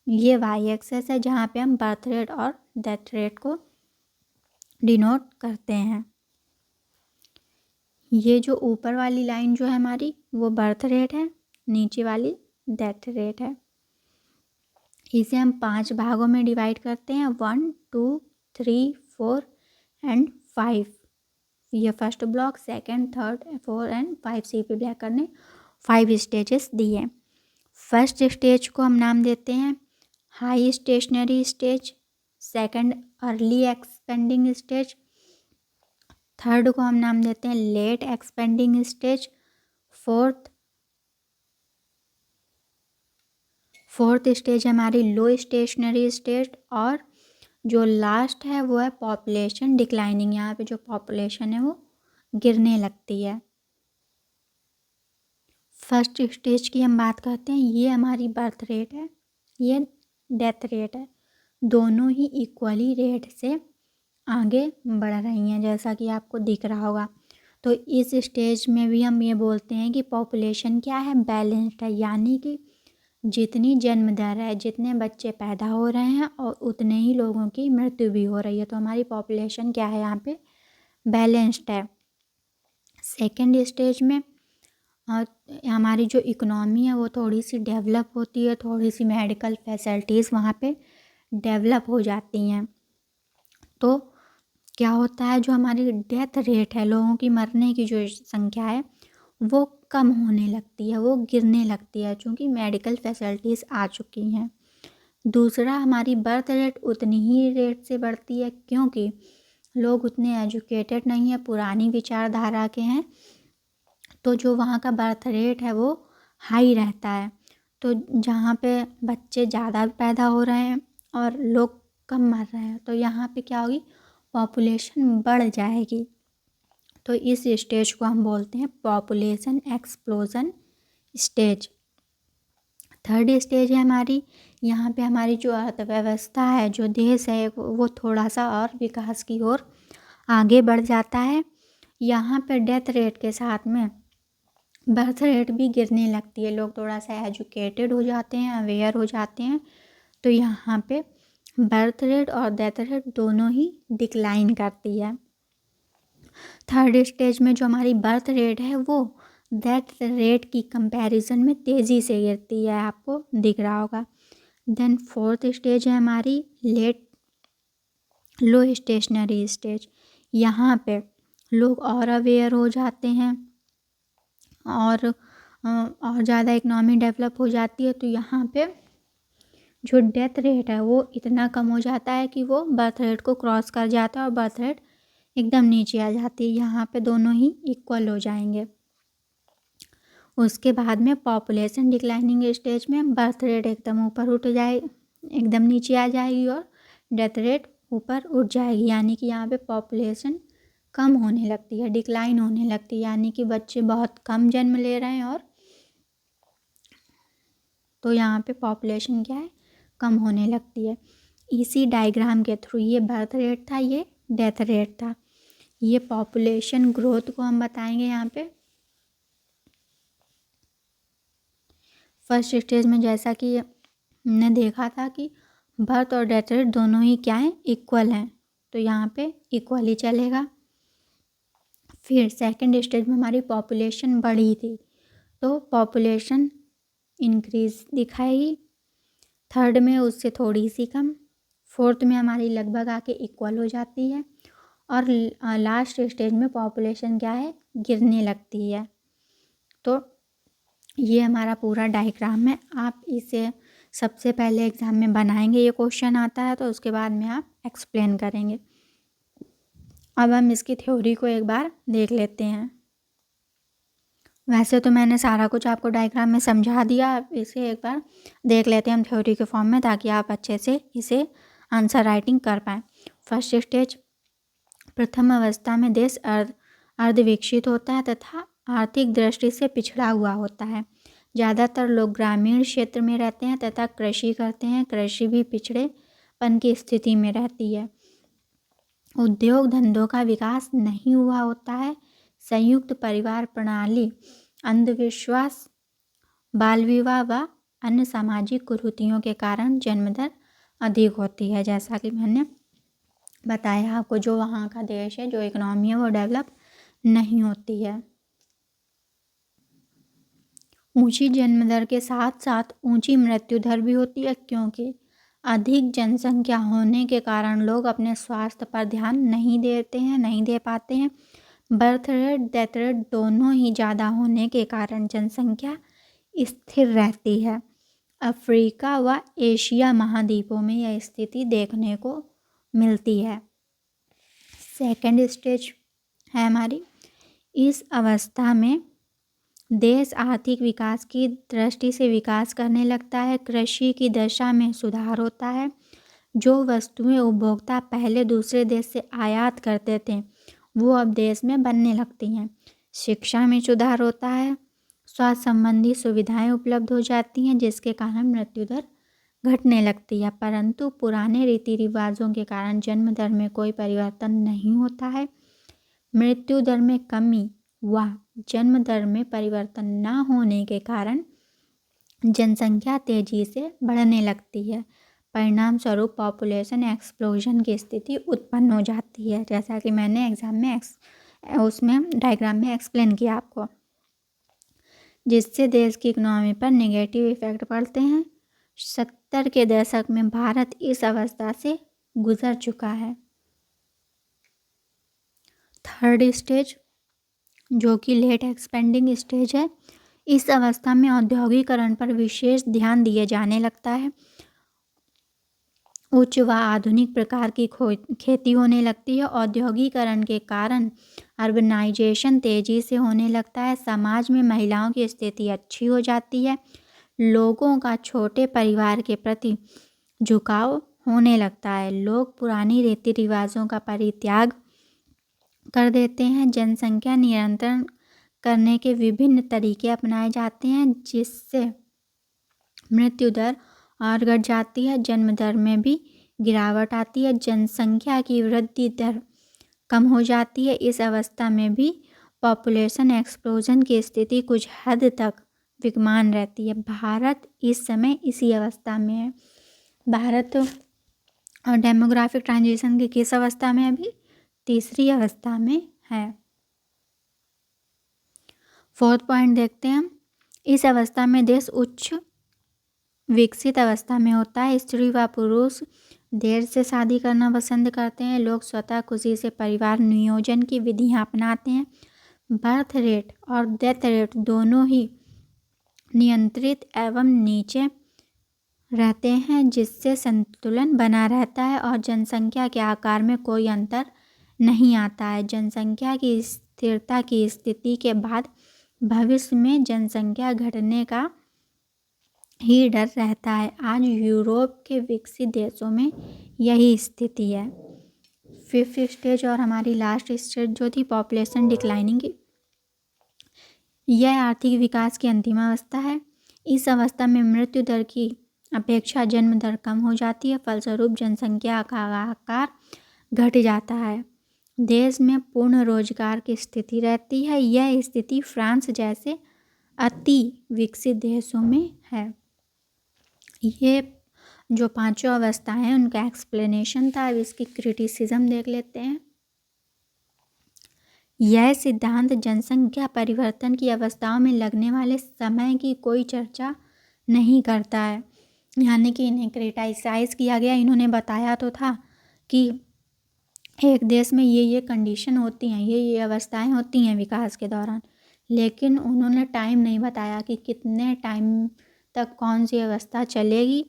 ये वाई एक्सेस है जहाँ पे हम बर्थ रेट और डेथ रेट को डिनोट करते हैं। ये जो ऊपर वाली लाइन जो है हमारी वो बर्थ रेट है, नीचे वाली डेथ रेट है। इसे हम 5 भागों में डिवाइड करते हैं, 1, 2, 3, 4 एंड 5। ये first block, second, third, 4 and 5 C P Blacker ने 5 स्टेजेस दिए। फर्स्ट स्टेज को हम नाम देते हैं high stationary stage, second early expanding stage, third को हम नाम देते हैं late expanding stage, fourth stage हमारी लो स्टेशनरी स्टेज, और जो लास्ट है वो है पॉपुलेशन डिक्लाइनिंग। यहाँ पे जो पॉपुलेशन है वो गिरने लगती है। फर्स्ट स्टेज की हम बात करते हैं, ये हमारी बर्थ रेट है, ये डेथ रेट है, दोनों ही इक्वली रेट से आगे बढ़ रही हैं जैसा कि आपको दिख रहा होगा। तो इस स्टेज में भी हम ये बोलते हैं कि पॉपुलेशन क्या है, बैलेंस्ड है, यानी कि जितनी जन्म दर है, जितने बच्चे पैदा हो रहे हैं और उतने ही लोगों की मृत्यु भी हो रही है। तो हमारी पॉपुलेशन क्या है, यहाँ पे बैलेंस्ड है। सेकंड स्टेज में हमारी जो इकोनॉमी है वो थोड़ी सी डेवलप होती है, थोड़ी सी मेडिकल फैसिलिटीज़ वहाँ पे डेवलप हो जाती हैं। तो क्या होता है, जो हमारी डेथ रेट है, लोगों की मरने की जो संख्या है वो कम होने लगती है, वो गिरने लगती है, क्योंकि मेडिकल फैसिलिटीज़ आ चुकी हैं। दूसरा, हमारी बर्थ रेट उतनी ही रेट से बढ़ती है क्योंकि लोग उतने एजुकेटेड नहीं है, पुरानी विचारधारा के हैं, तो जो वहाँ का बर्थ रेट है वो हाई रहता है। तो जहाँ पे बच्चे ज़्यादा पैदा हो रहे हैं और लोग कम मर रहे हैं, तो यहाँ पे क्या होगी, पॉपुलेशन बढ़ जाएगी। तो इस स्टेज को हम बोलते हैं population explosion stage. Third stage है हमारी, यहाँ पे हमारी जो अर्थव्यवस्था है, जो देश है, वो थोड़ा सा और विकास की ओर आगे बढ़ जाता है। यहाँ पे डेथ रेट के साथ में बर्थ रेट भी गिरने लगती है, लोग थोड़ा सा एजुकेटेड हो जाते हैं, अवेयर हो जाते हैं, तो यहाँ पे बर्थ रेट और डेथ रेट दोनों ही डिक्लाइन करती है। थर्ड स्टेज में जो हमारी बर्थ रेट है वो डेथ रेट की कंपैरिजन में तेज़ी से गिरती है, आपको दिख रहा होगा। देन फोर्थ स्टेज है हमारी लो स्टेशनरी स्टेज। यहाँ पे लोग और अवेयर हो जाते हैं और ज़्यादा इकनॉमी डेवलप हो जाती है, तो यहाँ पे जो डेथ रेट है वो इतना कम हो जाता है कि वो बर्थ रेट को क्रॉस कर जाता है और बर्थ रेट एकदम नीचे आ जाती है। यहाँ पे दोनों ही इक्वल हो जाएंगे। उसके बाद में पॉपुलेशन डिक्लाइनिंग स्टेज में बर्थ रेट एकदम ऊपर उठ जाए, एकदम नीचे आ जाएगी और डेथ रेट ऊपर उठ जाएगी, यानी कि यहाँ पे पॉपुलेशन कम होने लगती है, डिक्लाइन होने लगती है, यानी कि बच्चे बहुत कम जन्म ले रहे हैं, और तो यहाँ पे पॉपुलेशन क्या है, कम होने लगती है। इसी डायग्राम के थ्रू, ये बर्थ रेट था, ये डेथ रेट था, ये पॉपुलेशन ग्रोथ को हम बताएंगे। यहाँ पे फर्स्ट स्टेज में जैसा कि हमने देखा था कि बर्थ और डेथ रेट दोनों ही क्या हैं, इक्वल हैं, तो यहाँ पे इक्वल ही चलेगा। फिर सेकंड स्टेज में हमारी पॉपुलेशन बढ़ी थी, तो पॉपुलेशन इंक्रीज दिखाएगी। थर्ड में उससे थोड़ी सी कम, फोर्थ में हमारी लगभग आके इक्वल हो जाती है, और लास्ट स्टेज में पॉपुलेशन क्या है, गिरने लगती है। तो ये हमारा पूरा डायग्राम है। आप इसे सबसे पहले एग्ज़ाम में बनाएंगे, ये क्वेश्चन आता है, तो उसके बाद में आप एक्सप्लेन करेंगे। अब हम इसकी थ्योरी को एक बार देख लेते हैं। वैसे तो मैंने सारा कुछ आपको डायग्राम में समझा दिया, अब इसे एक बार देख लेते हैं हम थ्योरी के फॉर्म में, ताकि आप अच्छे से इसे आंसर राइटिंग कर पाएँ। फर्स्ट स्टेज, प्रथम अवस्था में देश अर्धविकसित होता है तथा आर्थिक दृष्टि से पिछड़ा हुआ होता है। ज़्यादातर लोग ग्रामीण क्षेत्र में रहते हैं तथा कृषि करते हैं, कृषि भी पिछड़ेपन की स्थिति में रहती है। उद्योग धंधों का विकास नहीं हुआ होता है। संयुक्त परिवार प्रणाली, अंधविश्वास, बाल विवाह व अन्य सामाजिक कुरीतियों के कारण जन्म दर अधिक होती है। जैसा कि मैंने बताया आपको, जो वहाँ का देश है, जो इकोनॉमी है, वो डेवलप नहीं होती है। ऊंची जन्म दर के साथ साथ ऊंची मृत्यु दर भी होती है, क्योंकि अधिक जनसंख्या होने के कारण लोग अपने स्वास्थ्य पर ध्यान नहीं दे पाते हैं। बर्थ रेट, डेथ रेट दोनों ही ज़्यादा होने के कारण जनसंख्या स्थिर रहती है। अफ्रीका व एशिया महाद्वीपों में यह स्थिति देखने को मिलती है। सेकेंड स्टेज है हमारी। इस अवस्था में देश आर्थिक विकास की दृष्टि से विकास करने लगता है। कृषि की दशा में सुधार होता है। जो वस्तुएं उपभोक्ता पहले दूसरे देश से आयात करते थे, वो अब देश में बनने लगती हैं। शिक्षा में सुधार होता है। स्वास्थ्य संबंधी सुविधाएं उपलब्ध हो जाती हैं, जिसके कारण मृत्यु दर घटने लगती है। परंतु पुराने रीति रिवाजों के कारण जन्म दर में कोई परिवर्तन नहीं होता है। मृत्यु दर में कमी व जन्म दर में परिवर्तन न होने के कारण जनसंख्या तेजी से बढ़ने लगती है। परिणाम स्वरूप पॉपुलेशन एक्सप्लोजन की स्थिति उत्पन्न हो जाती है, जैसा कि मैंने एग्जाम में उसमें डायग्राम में एक्सप्लेन किया आपको, जिससे देश की इकोनॉमी पर नेगेटिव इफेक्ट पड़ते हैं। 70 के दशक में भारत इस अवस्था से गुजर चुका है। थर्ड स्टेज, जो कि लेट एक्सपेंडिंग स्टेज है, इस अवस्था में औद्योगिकरण पर विशेष ध्यान दिए जाने लगता है। उच्च व आधुनिक प्रकार की खेती होने लगती है। औद्योगिकरण के कारण अर्बनाइजेशन तेजी से होने लगता है। समाज में महिलाओं की स्थिति अच्छी हो जाती है। लोगों का छोटे परिवार के प्रति झुकाव होने लगता है। लोग पुरानी रीति रिवाजों का परित्याग कर देते हैं। जनसंख्या नियंत्रण करने के विभिन्न तरीके अपनाए जाते हैं, जिससे मृत्यु दर और घट जाती है। जन्म दर में भी गिरावट आती है। जनसंख्या की वृद्धि दर कम हो जाती है। इस अवस्था में भी पॉपुलेशन एक्सप्लोजन की स्थिति कुछ हद तक विद्यमान रहती है। भारत इस समय इसी अवस्था में है। भारत और डेमोग्राफिक ट्रांजिशन की किस अवस्था में अभी? तीसरी अवस्था में है। फोर्थ पॉइंट देखते हैं हम। इस अवस्था में देश उच्च विकसित अवस्था में होता है। स्त्री व पुरुष देर से शादी करना पसंद करते हैं। लोग स्वतः खुशी से परिवार नियोजन की विधियां अपनाते हैं। बर्थ रेट और डेथ रेट दोनों ही नियंत्रित एवं नीचे रहते हैं, जिससे संतुलन बना रहता है और जनसंख्या के आकार में कोई अंतर नहीं आता है। जनसंख्या की स्थिरता की स्थिति के बाद भविष्य में जनसंख्या घटने का ही डर रहता है। आज यूरोप के विकसित देशों में यही स्थिति है। फिफ्थ स्टेज और हमारी लास्ट स्टेज जो थी पॉपुलेशन डिक्लाइनिंग की, यह आर्थिक विकास की अंतिम अवस्था है। इस अवस्था में मृत्यु दर की अपेक्षा जन्म दर कम हो जाती है। फलस्वरूप जनसंख्या का आकार घट जाता है। देश में पूर्ण रोजगार की स्थिति रहती है। यह स्थिति फ्रांस जैसे अति विकसित देशों में है। ये जो पांचों अवस्थाएं हैं उनका एक्सप्लेनेशन था। अब इसकी क्रिटिसिज्म देख लेते हैं। यह सिद्धांत जनसंख्या परिवर्तन की अवस्थाओं में लगने वाले समय की कोई चर्चा नहीं करता है, यानी कि इन्हें क्रिटिसाइज किया गया। इन्होंने बताया तो था कि एक देश में ये कंडीशन होती हैं, ये अवस्थाएं होती हैं विकास के दौरान, लेकिन उन्होंने टाइम नहीं बताया कि कितने टाइम तक कौन सी अवस्था चलेगी,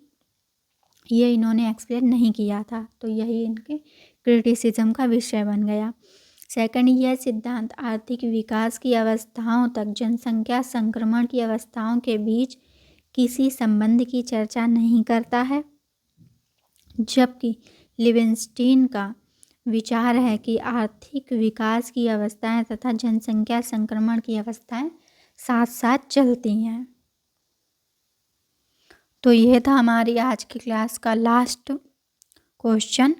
ये इन्होंने एक्सप्लेन नहीं किया था। तो यही इनके क्रिटिसिज्म का विषय बन गया। सेकंड, यह सिद्धांत आर्थिक विकास की अवस्थाओं तक जनसंख्या संक्रमण की अवस्थाओं के बीच किसी संबंध की चर्चा नहीं करता है, जबकि लिविंगस्टीन का विचार है कि आर्थिक विकास की अवस्थाएं तथा जनसंख्या संक्रमण की अवस्थाएं साथ साथ चलती हैं। तो ये था हमारी आज की क्लास का लास्ट क्वेश्चन।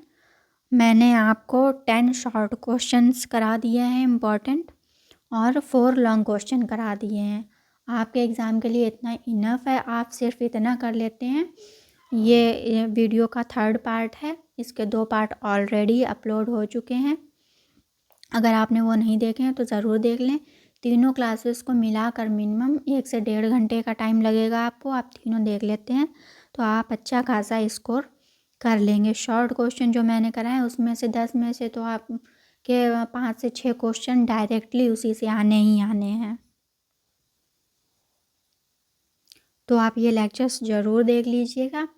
मैंने आपको 10 शॉर्ट क्वेश्चंस करा दिए हैं इम्पॉर्टेंट, और 4 लॉन्ग क्वेश्चन करा दिए हैं। आपके एग्ज़ाम के लिए इतना इनफ है, आप सिर्फ इतना कर लेते हैं। ये वीडियो का 3rd पार्ट है, इसके 2 पार्ट ऑलरेडी अपलोड हो चुके हैं। अगर आपने वो नहीं देखे हैं तो ज़रूर देख लें। तीनों क्लासेस को मिलाकर मिनिमम 1 से 1.5 घंटे का टाइम लगेगा आपको। आप तीनों देख लेते हैं तो आप अच्छा खासा स्कोर कर लेंगे। शॉर्ट क्वेश्चन जो मैंने कराए उसमें से 10 में से तो आपके 5 से 6 क्वेश्चन डायरेक्टली उसी से आने ही आने हैं। तो आप ये लेक्चर्स ज़रूर देख लीजिएगा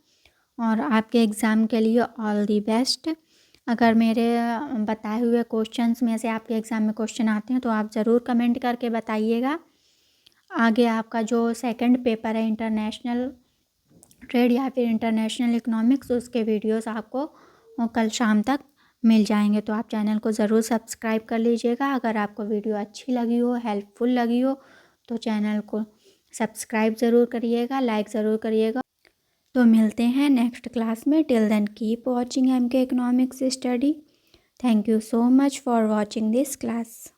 और आपके एग्ज़ाम के लिए ऑल दी बेस्ट। अगर मेरे बताए हुए क्वेश्चंस में से आपके एग्ज़ाम में क्वेश्चन आते हैं तो आप ज़रूर कमेंट करके बताइएगा। आगे आपका जो 2nd पेपर है इंटरनेशनल ट्रेड या फिर इंटरनेशनल इकोनॉमिक्स, उसके वीडियोस आपको कल शाम तक मिल जाएंगे। तो आप चैनल को ज़रूर सब्सक्राइब कर लीजिएगा। अगर आपको वीडियो अच्छी लगी हो, हेल्पफुल लगी हो तो चैनल को सब्सक्राइब ज़रूर करिएगा, लाइक ज़रूर करिएगा। तो मिलते हैं नेक्स्ट क्लास में। Till then keep watching MK economics study. Thank you so much for watching this class.